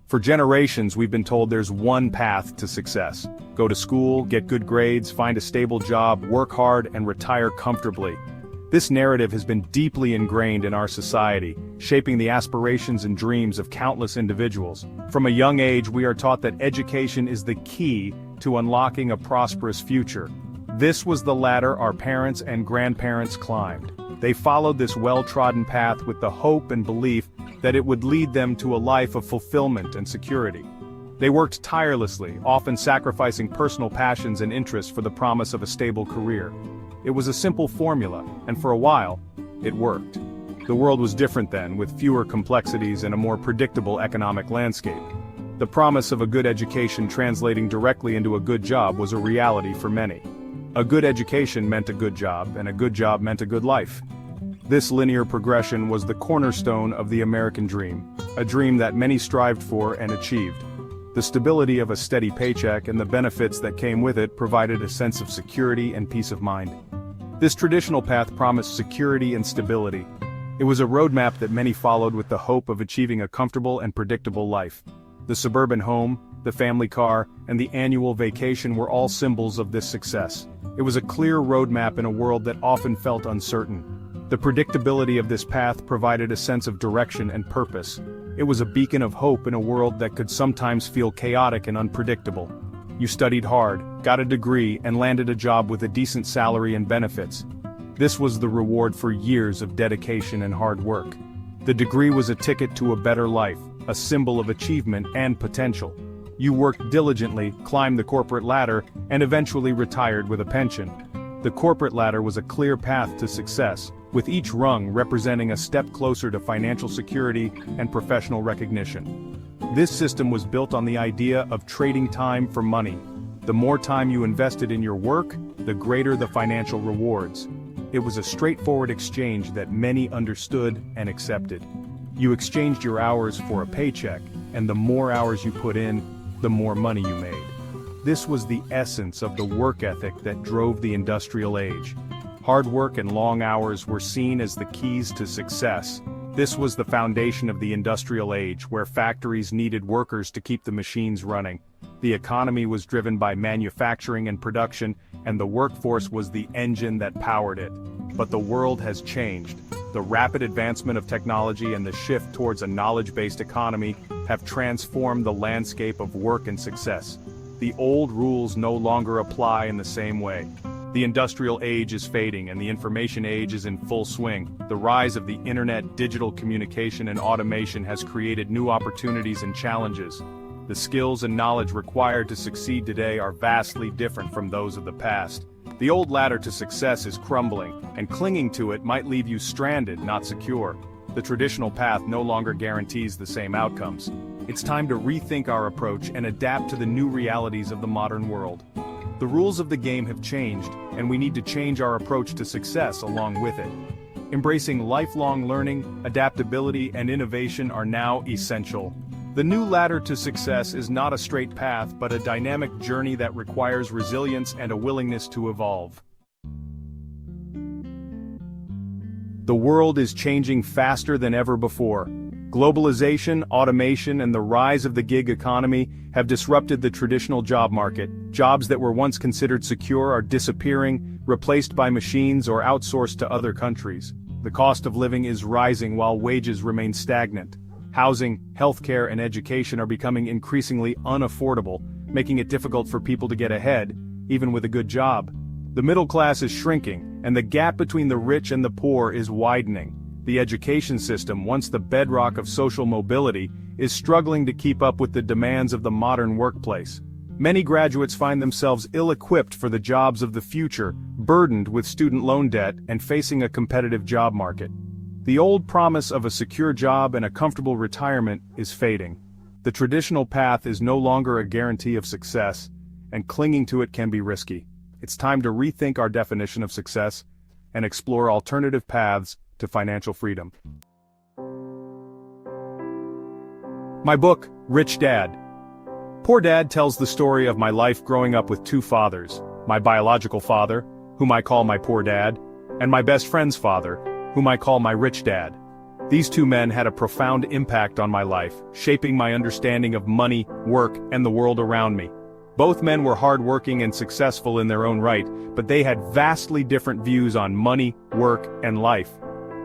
For generations, we've been told there's one path to success. Go to school, get good grades, find a stable job, work hard, and retire comfortably. This narrative has been deeply ingrained in our society, shaping the aspirations and dreams of countless individuals. From a young age, we are taught that education is the key to unlocking a prosperous future. This was the ladder our parents and grandparents climbed. They followed this well-trodden path with the hope and belief that it would lead them to a life of fulfillment and security. They worked tirelessly, often sacrificing personal passions and interests for the promise of a stable career. It was a simple formula, and for a while, it worked. The world was different then, with fewer complexities and a more predictable economic landscape. The promise of a good education translating directly into a good job was a reality for many. A good education meant a good job, and a good job meant a good life. This linear progression was the cornerstone of the American dream, a dream that many strived for and achieved. The stability of a steady paycheck and the benefits that came with it provided a sense of security and peace of mind. This traditional path promised security and stability. It was a roadmap that many followed with the hope of achieving a comfortable and predictable life. The suburban home, the family car, and the annual vacation were all symbols of this success. It was a clear roadmap in a world that often felt uncertain. The predictability of this path provided a sense of direction and purpose. It was a beacon of hope in a world that could sometimes feel chaotic and unpredictable. You studied hard, got a degree, and landed a job with a decent salary and benefits. This was the reward for years of dedication and hard work. The degree was a ticket to a better life, a symbol of achievement and potential. You worked diligently, climbed the corporate ladder, and eventually retired with a pension. The corporate ladder was a clear path to success, with each rung representing a step closer to financial security and professional recognition. This system was built on the idea of trading time for money. The more time you invested in your work, the greater the financial rewards. It was a straightforward exchange that many understood and accepted. You exchanged your hours for a paycheck, and the more hours you put in, the more money you made. This was the essence of the work ethic that drove the industrial age. Hard work and long hours were seen as the keys to success. This was the foundation of the industrial age, where factories needed workers to keep the machines running. The economy was driven by manufacturing and production, and the workforce was the engine that powered it. But the world has changed. The rapid advancement of technology and the shift towards a knowledge-based economy have transformed the landscape of work and success. The old rules no longer apply in the same way. The industrial age is fading and the information age is in full swing. The rise of the internet, digital communication, and automation has created new opportunities and challenges. The skills and knowledge required to succeed today are vastly different from those of the past. The old ladder to success is crumbling, and clinging to it might leave you stranded, not secure. The traditional path no longer guarantees the same outcomes. It's time to rethink our approach and adapt to the new realities of the modern world. The rules of the game have changed, and we need to change our approach to success along with it. Embracing lifelong learning, adaptability, and innovation are now essential. The new ladder to success is not a straight path, but a dynamic journey that requires resilience and a willingness to evolve. The world is changing faster than ever before. Globalization, automation, and the rise of the gig economy have disrupted the traditional job market. Jobs that were once considered secure are disappearing, replaced by machines or outsourced to other countries. The cost of living is rising while wages remain stagnant. Housing, healthcare, and education are becoming increasingly unaffordable, making it difficult for people to get ahead, even with a good job. The middle class is shrinking, and the gap between the rich and the poor is widening. The education system, once the bedrock of social mobility, is struggling to keep up with the demands of the modern workplace. Many graduates find themselves ill-equipped for the jobs of the future, burdened with student loan debt and facing a competitive job market. The old promise of a secure job and a comfortable retirement is fading. The traditional path is no longer a guarantee of success, and clinging to it can be risky. It's time to rethink our definition of success and explore alternative paths to financial freedom. My book, Rich Dad. Poor Dad tells the story of my life growing up with two fathers, my biological father, whom I call my poor dad, and my best friend's father, whom I call my rich dad. These two men had a profound impact on my life, shaping my understanding of money, work, and the world around me. Both men were hardworking and successful in their own right, but they had vastly different views on money, work, and life.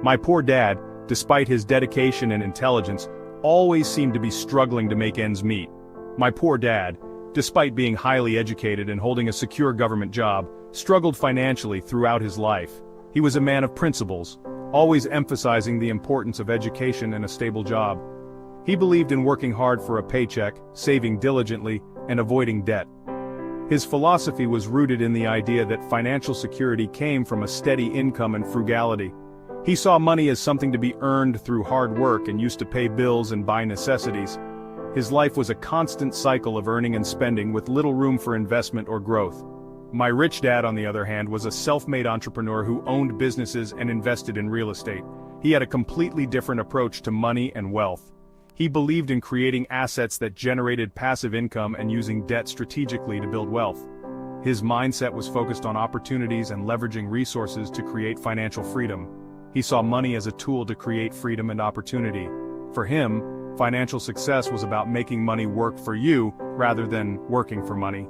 My poor dad, despite his dedication and intelligence, always seemed to be struggling to make ends meet. My poor dad, despite being highly educated and holding a secure government job, struggled financially throughout his life. He was a man of principles, always emphasizing the importance of education and a stable job. He believed in working hard for a paycheck, saving diligently, and avoiding debt. His philosophy was rooted in the idea that financial security came from a steady income and frugality. He saw money as something to be earned through hard work and used to pay bills and buy necessities. His life was a constant cycle of earning and spending with little room for investment or growth. My rich dad, on the other hand, was a self-made entrepreneur who owned businesses and invested in real estate. He had a completely different approach to money and wealth. He believed in creating assets that generated passive income and using debt strategically to build wealth. His mindset was focused on opportunities and leveraging resources to create financial freedom. He saw money as a tool to create freedom and opportunity. For him, financial success was about making money work for you rather than working for money.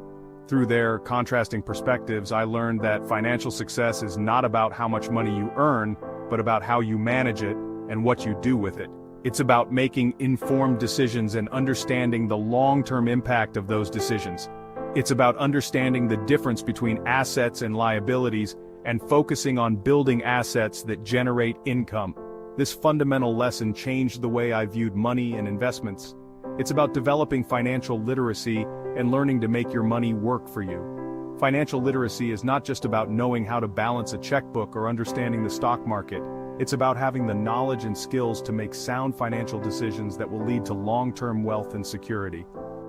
Through their contrasting perspectives, I learned that financial success is not about how much money you earn, but about how you manage it and what you do with it. It's about making informed decisions and understanding the long-term impact of those decisions. It's about understanding the difference between assets and liabilities and focusing on building assets that generate income. This fundamental lesson changed the way I viewed money and investments. It's about developing financial literacy and learning to make your money work for you. Financial literacy is not just about knowing how to balance a checkbook or understanding the stock market. It's about having the knowledge and skills to make sound financial decisions that will lead to long-term wealth and security.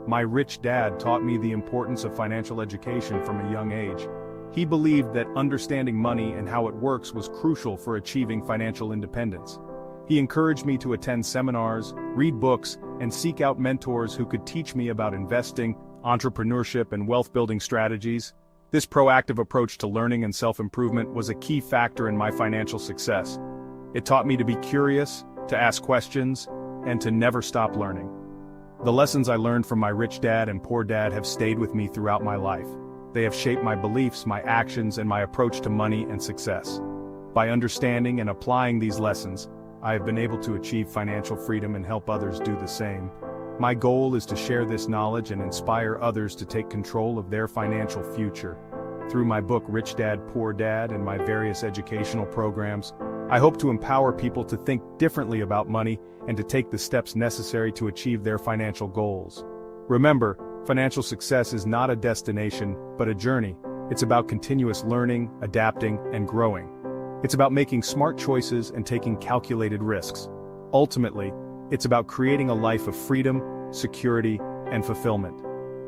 My rich dad taught me the importance of financial education from a young age. He believed that understanding money and how it works was crucial for achieving financial independence. He encouraged me to attend seminars, read books, and seek out mentors who could teach me about investing, entrepreneurship, and wealth-building strategies. This proactive approach to learning and self-improvement was a key factor in my financial success. It taught me to be curious, to ask questions, and to never stop learning. The lessons I learned from my rich dad and poor dad have stayed with me throughout my life. They have shaped my beliefs, my actions, and my approach to money and success. By understanding and applying these lessons, I have been able to achieve financial freedom and help others do the same. My goal is to share this knowledge and inspire others to take control of their financial future. Through my book Rich Dad, Poor Dad and my various educational programs, I hope to empower people to think differently about money and to take the steps necessary to achieve their financial goals. Remember, financial success is not a destination, but a journey. It's about continuous learning, adapting, and growing. It's about making smart choices and taking calculated risks. Ultimately, it's about creating a life of freedom, security, and fulfillment.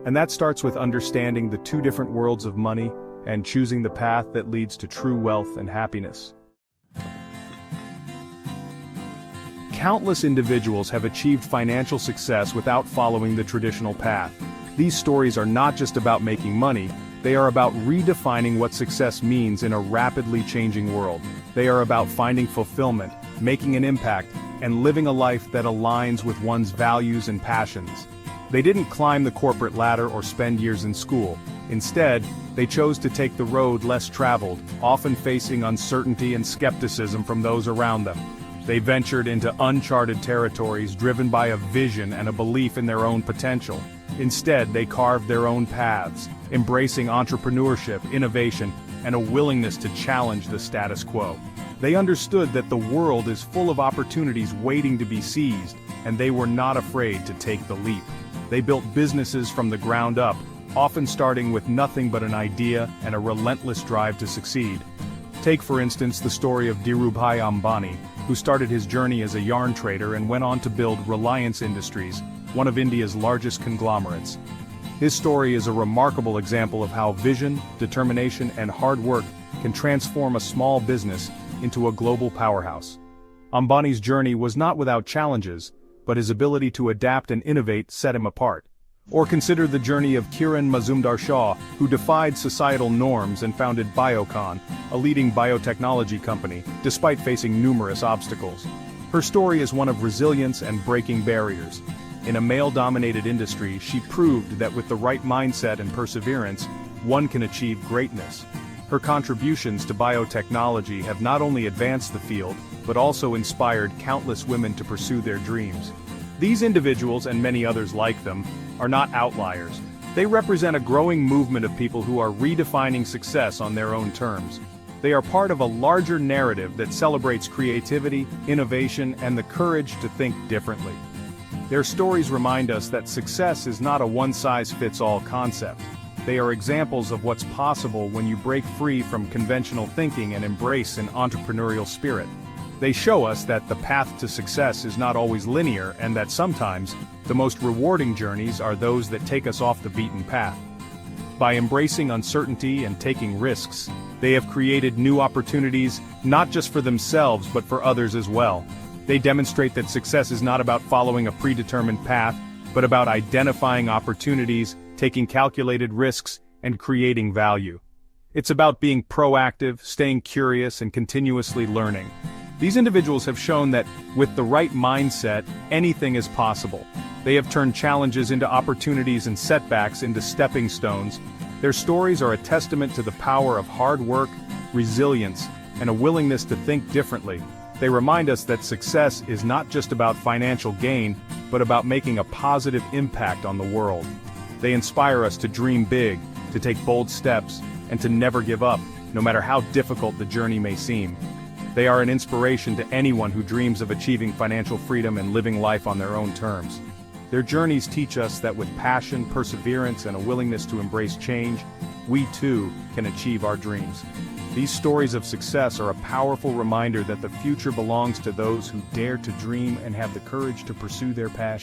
And that starts with understanding the two different worlds of money and choosing the path that leads to true wealth and happiness. Countless individuals have achieved financial success without following the traditional path. These stories are not just about making money, they are about redefining what success means in a rapidly changing world. They are about finding fulfillment, making an impact, and living a life that aligns with one's values and passions. They didn't climb the corporate ladder or spend years in school. Instead, they chose to take the road less traveled, often facing uncertainty and skepticism from those around them. They ventured into uncharted territories driven by a vision and a belief in their own potential. Instead, they carved their own paths, embracing entrepreneurship, innovation, and a willingness to challenge the status quo. They understood that the world is full of opportunities waiting to be seized, and they were not afraid to take the leap. They built businesses from the ground up, often starting with nothing but an idea and a relentless drive to succeed. Take for instance the story of Dhirubhai Ambani, who started his journey as a yarn trader and went on to build Reliance Industries, one of India's largest conglomerates. His story is a remarkable example of how vision, determination, and hard work can transform a small business into a global powerhouse. Ambani's journey was not without challenges, but his ability to adapt and innovate set him apart. Or consider the journey of Kiran Mazumdar-Shaw, who defied societal norms and founded Biocon, a leading biotechnology company, despite facing numerous obstacles. Her story is one of resilience and breaking barriers. In a male-dominated industry, she proved that with the right mindset and perseverance, one can achieve greatness. Her contributions to biotechnology have not only advanced the field, but also inspired countless women to pursue their dreams. These individuals, and many others like them, are not outliers. They represent a growing movement of people who are redefining success on their own terms. They are part of a larger narrative that celebrates creativity, innovation, and the courage to think differently. Their stories remind us that success is not a one-size-fits-all concept. They are examples of what's possible when you break free from conventional thinking and embrace an entrepreneurial spirit. They show us that the path to success is not always linear, and that sometimes, the most rewarding journeys are those that take us off the beaten path. By embracing uncertainty and taking risks, they have created new opportunities, not just for themselves but for others as well. They demonstrate that success is not about following a predetermined path, but about identifying opportunities, taking calculated risks, and creating value. It's about being proactive, staying curious, and continuously learning. These individuals have shown that, with the right mindset, anything is possible. They have turned challenges into opportunities and setbacks into stepping stones. Their stories are a testament to the power of hard work, resilience, and a willingness to think differently. They remind us that success is not just about financial gain, but about making a positive impact on the world. They inspire us to dream big, to take bold steps, and to never give up, no matter how difficult the journey may seem. They are an inspiration to anyone who dreams of achieving financial freedom and living life on their own terms. Their journeys teach us that with passion, perseverance, and a willingness to embrace change, we too can achieve our dreams. These stories of success are a powerful reminder that the future belongs to those who dare to dream and have the courage to pursue their passion.